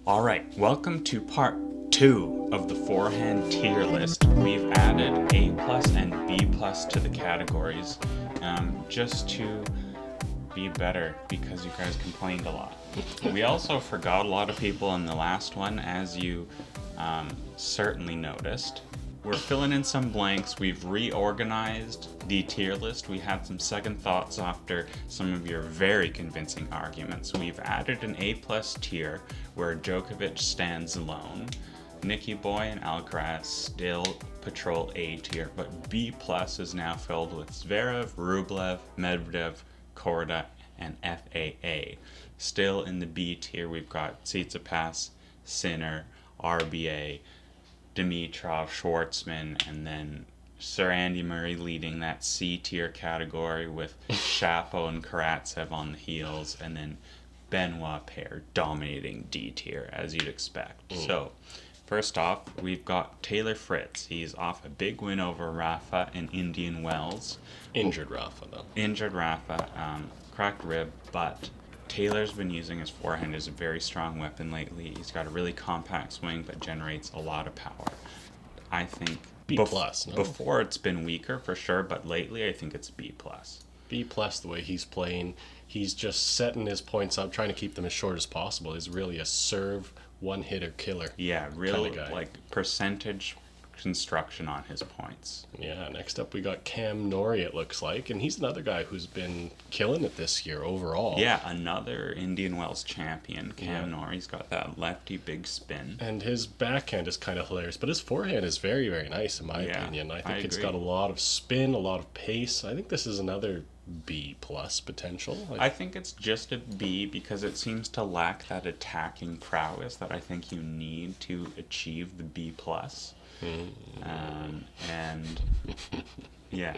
All right, welcome to part 2 of the forehand tier list. We've added A plus and B plus to the categories just to be better because you guys complained a lot. We also forgot a lot of people in the last one, as you certainly noticed. We're filling in some blanks. We've reorganized the tier list. We had some second thoughts after some of your very convincing arguments. We've added an A plus tier where Djokovic stands alone. Nicky Boy and Alcaraz still patrol A tier, but B plus is now filled with Zverev, Rublev, Medvedev, Korda, and FAA. Still in the B tier, we've got Tsitsipas, Sinner, RBA, Dimitrov, Schwartzman, and then Sir Andy Murray leading that C tier category with Tiafoe and Karatsev on the heels, and then Benoit pair dominating D tier as you'd expect. So, first off, we've got Taylor Fritz. He's off a big win over Rafa in Indian Wells. Injured Rafa, though. Injured Rafa, cracked rib, but Taylor's been using his forehand as a very strong weapon lately. He's got a really compact swing, but generates a lot of power. I think B plus, no? Before it's been weaker for sure, but lately I think it's B plus. B plus, the way he's playing, he's just setting his points up, trying to keep them as short as possible. He's really a serve one-hitter killer. Yeah, real kind of guy. Like percentage construction on his points. Yeah, next up we got Cam Nori, it looks like, and he's another guy who's been killing it this year overall. Yeah, another Indian Wells champion. Cam Nori's got that lefty big spin. And his backhand is kind of hilarious, but his forehand is very, very nice in my opinion. I think it's got a lot of spin, a lot of pace. I think this is another B plus potential. I think it's just a B because it seems to lack that attacking prowess that I think you need to achieve the B plus. And yeah,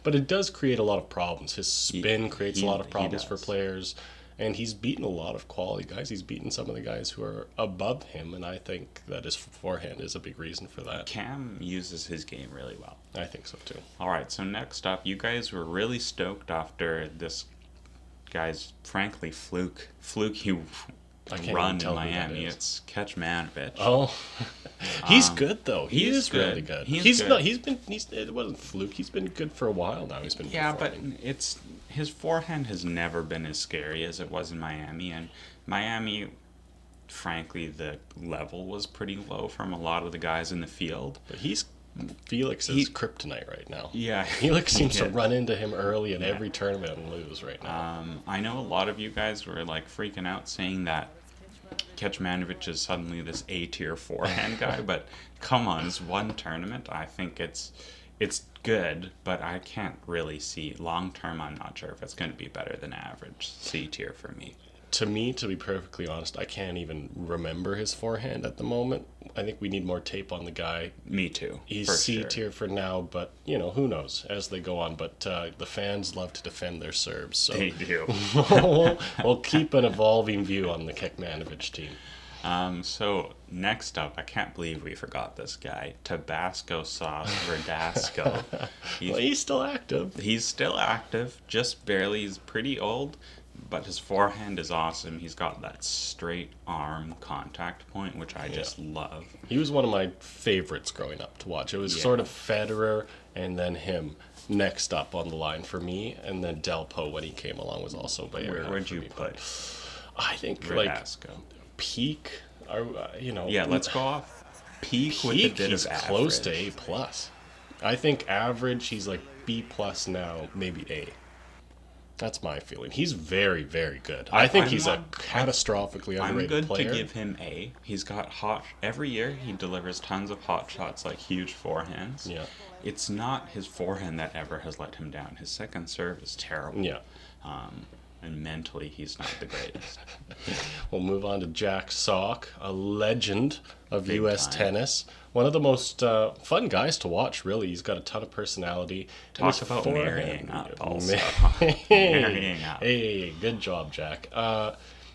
but it does create a lot of problems. His spin creates a lot of problems for players, and he's beaten a lot of quality guys. He's beaten some of the guys who are above him, and I think that his forehand is a big reason for that. Cam uses his game really well. I think so too. All right, so next up, you guys were really stoked after this guy's frankly fluky run in Miami. It's Kecmanovic. Oh, he's good though. He is good. really good. He's good. It wasn't fluke. He's been good for a while now. He's been performing. But his forehand has never been as scary as it was in Miami, and Miami, frankly, the level was pretty low from a lot of the guys in the field. But Felix is kryptonite right now. Yeah. Felix seems to run into him early in every tournament and lose right now. I know a lot of you guys were like freaking out saying that Kecmanovic is suddenly this A-tier forehand guy, but come on, it's one tournament. I think it's good, but I can't really see long term. I'm not sure if it's going to be better than average C-tier for me. To me, to be perfectly honest, I can't even remember his forehand at the moment. I think we need more tape on the guy. Me too. He's C-tier for now, but, who knows as they go on. But the fans love to defend their serves. So they do. we'll keep an evolving view on the Kecmanovic team. So next up, I can't believe we forgot this guy, Tabasco sauce Radasco. He's still active. He's still active, just barely. He's pretty old. But his forehand is awesome. He's got that straight arm contact point, which I just love. He was one of my favorites growing up to watch. It was sort of Federer and then him next up on the line for me. And then Delpo, when he came along, was also very high. Where'd you put? I think Radasco. Peak, Yeah, let's go off peak with a bit he's of average. Close to A+. I think average, he's like B+ now, maybe A. That's my feeling. He's very, very good. I think he's a catastrophically underrated player. I'm good to give him A. He's got every year he delivers tons of hot shots, like huge forehands. Yeah. It's not his forehand that ever has let him down. His second serve is terrible. Yeah. And mentally, he's not the greatest. We'll move on to Jack Sock, a legend of Big U.S. time. tennis. One of the most fun guys to watch, really. He's got a ton of personality. Talk about marrying up also. Marrying up. Hey, good job, Jack.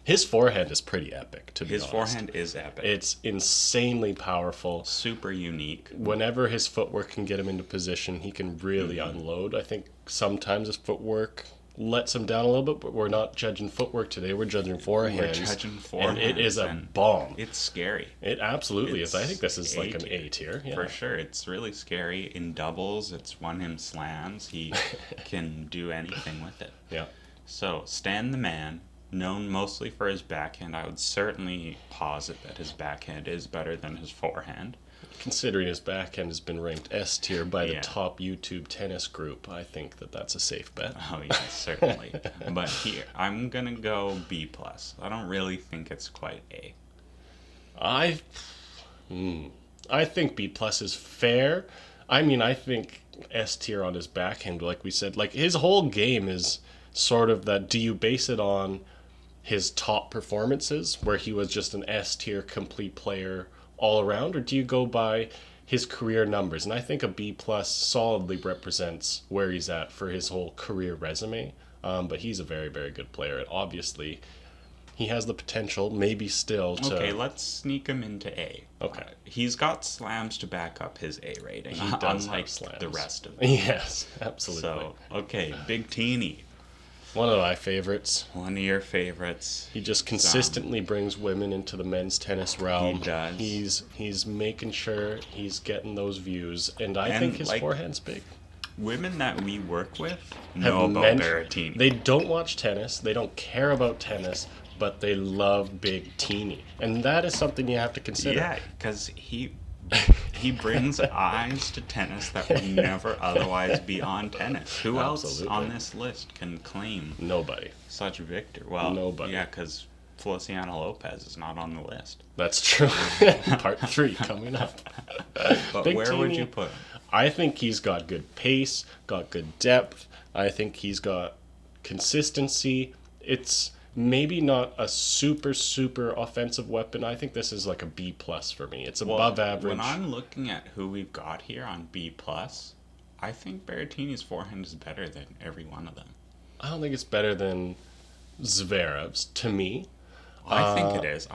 His forehand is pretty epic, to be honest. His forehand is epic. It's insanely powerful. Super unique. Whenever his footwork can get him into position, he can really unload. I think sometimes his footwork lets him down a little bit, but we're not judging footwork today. We're judging forehands. We're judging forehands. And it is a bomb. It's scary. It absolutely is. I think this is like an A tier. Yeah. For sure. It's really scary. In doubles, it's one-him slams. He can do anything with it. Yeah. So, Stan the Man, known mostly for his backhand, I would certainly posit that his backhand is better than his forehand. Considering his backhand has been ranked S tier by the top YouTube tennis group, I think that that's a safe bet. Oh, yeah, certainly. But here, I'm going to go B+. I don't really think it's quite A. I think B+ is fair. I mean, I think S tier on his backhand, like we said. Like, his whole game is sort of that, do you base it on his top performances, where he was just an S tier complete player all around, or do you go by his career numbers? And I think a B+ solidly represents where he's at for his whole career resume. But he's a very, very good player, and obviously he has the potential, maybe still, to... Okay, let's sneak him into A. Okay. He's got slams to back up his A rating, He does unlike have slams. the rest of them. Yes, absolutely. So, okay, Big Teeny. One of my favorites. One of your favorites. He just consistently brings women into the men's tennis realm. He does. He's making sure he's getting those views, and I think his forehand's big. Women that we work with know about Berrettini. They don't watch tennis, they don't care about tennis, but they love Big Teeny. And that is something you have to consider. Yeah, because he brings eyes to tennis that would never otherwise be on tennis. Who else on this list can claim nobody such victor? Well, nobody. Yeah, because Feliciano Lopez is not on the list. That's true. Part 3 coming up. But Big where Teeny, would you put him? I think he's got good pace, got good depth. I think he's got consistency. It's maybe not a super, super offensive weapon. I think this is like a B+ for me. It's above average. When I'm looking at who we've got here on B+, I think Berrettini's forehand is better than every one of them. I don't think it's better than Zverev's, to me. I think it is.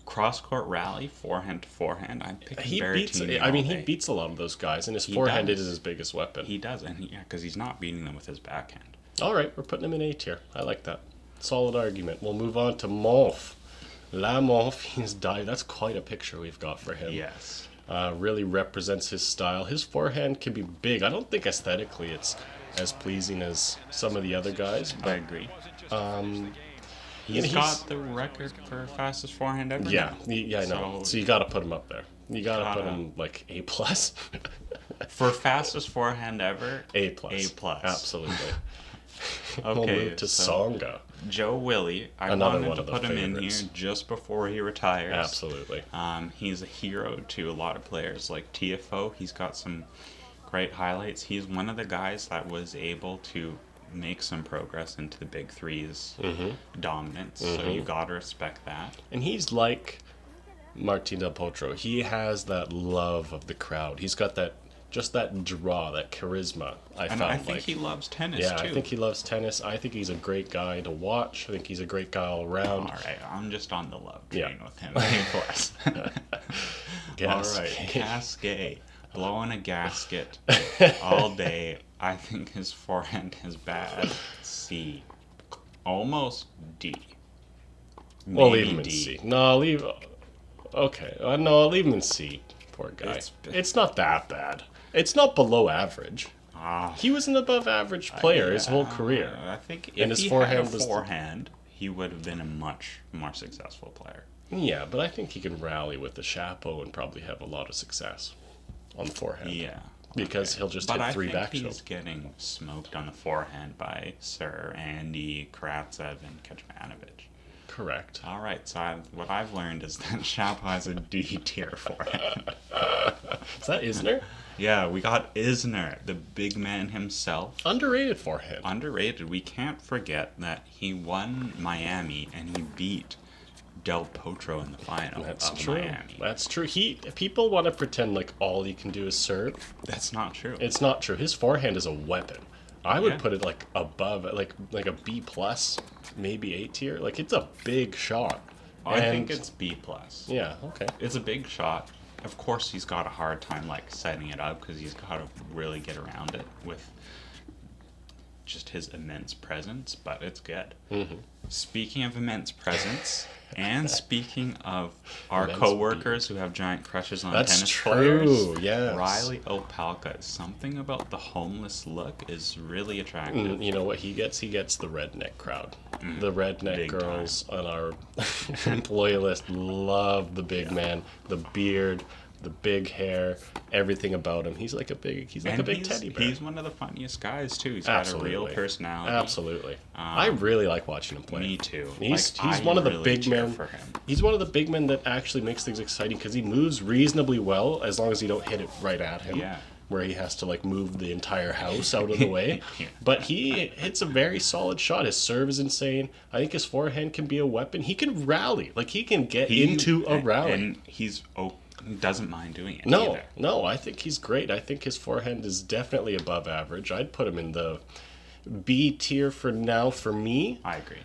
Cross-court rally, forehand to forehand, I'm picking Berrettini. He beats a lot of those guys, and his forehand is his biggest weapon. He does, and because he's not beating them with his backhand. All right, we're putting him in A tier. I like that. Solid argument. We'll move on to Moth Lamoff. He's died. That's quite a picture we've got for him. Yes. Really represents his style. His forehand can be big. I don't think aesthetically it's as pleasing as some of the other guys. But, I agree. He's got the record for fastest forehand ever. Yeah, I know. So you got to put him up there. You got to put him like A+. For fastest forehand ever, A+. Absolutely. Okay, we'll move to Tsonga. Joe Willie. I wanted to put him in here just before he retires. Absolutely. He's a hero to a lot of players like Tiafoe. He's got some great highlights. He's one of the guys that was able to make some progress into the big threes dominance. So you gotta respect that. And he's like Martin Del Potro. He has that love of the crowd. He's got that draw, that charisma. I think he loves tennis too. I think he loves tennis. I think he's a great guy to watch. I think he's a great guy all around. All right, I'm just on the love train with him. All right, Cascade. Blowing a gasket all day. I think his forehand is bad. C. Almost D. We'll leave him in C. No, leave... Okay. No, I'll leave him in C. Poor guy. It's not that bad. It's not below average. He was an above average player his whole career. I think if his forehand had a forehand, he would have been a much more successful player. Yeah, but I think he can rally with the chapeau and probably have a lot of success on the forehand. Yeah. Because he'll just hit 3 back But I think he's getting smoked on the forehand by Sir Andy Karatsev and Kecmanovic. Correct. All right, so what I've learned is that Chapo has a D tier forehand. Is that Isner? Yeah, we got Isner, the big man himself. Underrated forehand. Underrated. We can't forget that he won Miami and he beat Del Potro in the final of Miami. That's true. People want to pretend like all he can do is serve. That's not true. It's not true. His forehand is a weapon. I would put it like above, like a B+, maybe A tier. Like, it's a big shot. I think it's B+. Yeah, okay. It's a big shot. Of course, he's got a hard time like setting it up because he's got to really get around it with just his immense presence, but it's good. Mm-hmm. Speaking of immense presence, and speaking of our Immense coworkers who have giant crushes on That's tennis true, players, yes. Riley Opelka, something about the homeless look is really attractive. You know what he gets? He gets the redneck crowd. The redneck Big girls on our employee list love the big man, the beard, the big hair, everything about him. He's like a big teddy bear. He's one of the funniest guys too. He's Absolutely. got a real personality. Absolutely. I really like watching him play. Me too. He's Like, one of the really big cheer men. for him. He's one of the big men that actually makes things exciting because he moves reasonably well as long as you don't hit it right at him. Yeah. Where he has to like move the entire house out of the way. Yeah. But he hits a very solid shot. His serve is insane. I think his forehand can be a weapon. He can rally. Like he can get into a rally. And he doesn't mind doing it No, either. no, I think he's great. I think his forehand is definitely above average. I'd put him in the B tier for now for me. I agree.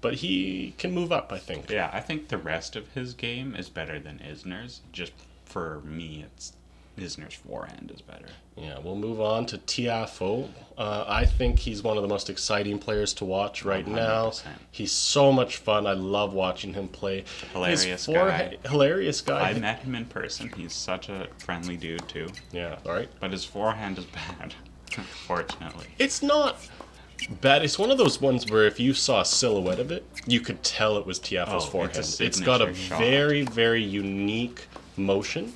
But he can move up, I think. Yeah, I think the rest of his game is better than Isner's. Just for me, it's Isner's forehand is better. Yeah, we'll move on to Tiafoe. I think he's one of the most exciting players to watch right now. 100%. He's so much fun. I love watching him play. Hilarious Hilarious guy. I met him in person. He's such a friendly dude too. Yeah, all right. But his forehand is bad, unfortunately. It's not bad. It's one of those ones where if you saw a silhouette of it, you could tell it was Tiafoe's forehand. It's got a signature shot. very, very unique motion.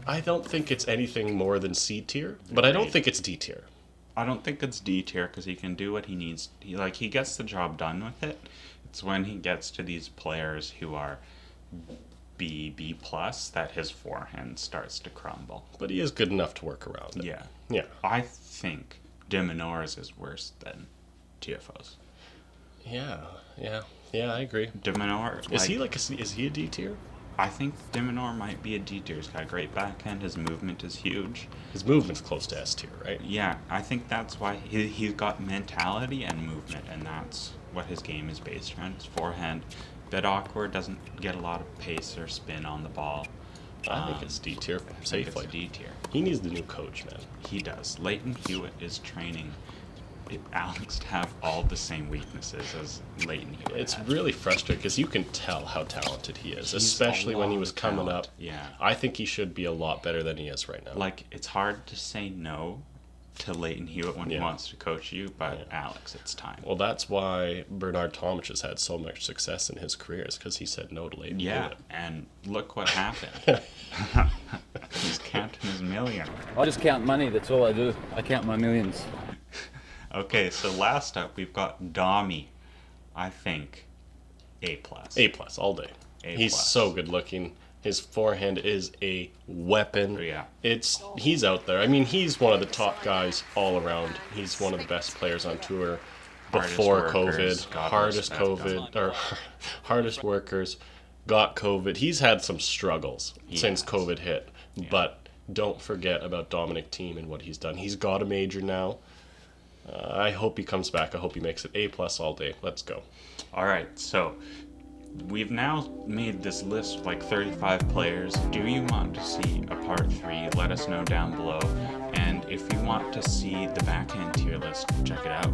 I don't think it's anything more than C tier, but I don't Agreed. think it's D tier. I don't think it's D tier because he can do what he needs. He gets the job done with it. It's when he gets to these players who are B plus that his forehand starts to crumble. But he is good enough to work around it. Yeah. Yeah. I think Demonor's is worse than Tiafoe's. Yeah. I agree. Demonor, Is he a D tier? I think Demonor might be a D tier. He's got a great backhand. His movement is huge. His movement's close to S tier, right? Yeah, I think that's why he's got mentality and movement, and that's what his game is based around. His forehand, bit awkward, doesn't get a lot of pace or spin on the ball. I think it's D tier. Safely. It's D tier. He needs the new coach, man. He does. Leighton Hewitt is training Alex to have all the same weaknesses as Leighton Hewitt It's had. really frustrating because you can tell how talented he is, He's especially a when he lot was of coming talent. up. Yeah. I think he should be a lot better than he is right now. Like, it's hard to say no to Leighton Hewitt when he Yeah. wants to coach you, but Yeah. Alex, it's time. Well, that's why Bernard Tomic has had so much success in his career, is because he said no to Leighton Yeah, Hewitt. and look what happened. He's counting his million. I just count money, that's all I do. I count my millions. Okay, so last up we've got Domi. I think A plus. A plus all day. A He's plus. so good looking. His forehand is a weapon. Yeah. He's out there. I mean, he's one of the top guys all around. He's one of the best players on tour Hardest before workers, COVID. God Hardest respect COVID or hardest workers got COVID. He's had some struggles since has. COVID hit. Yeah. But don't forget about Dominic Thiem and what he's done. He's got a major now. I hope he comes back. I hope he makes it A plus all day. Let's go. All right, so we've now made this list of like 35 players. Do you want to see a part 3? Let us know down below. And if you want to see the backhand tier list, check it out.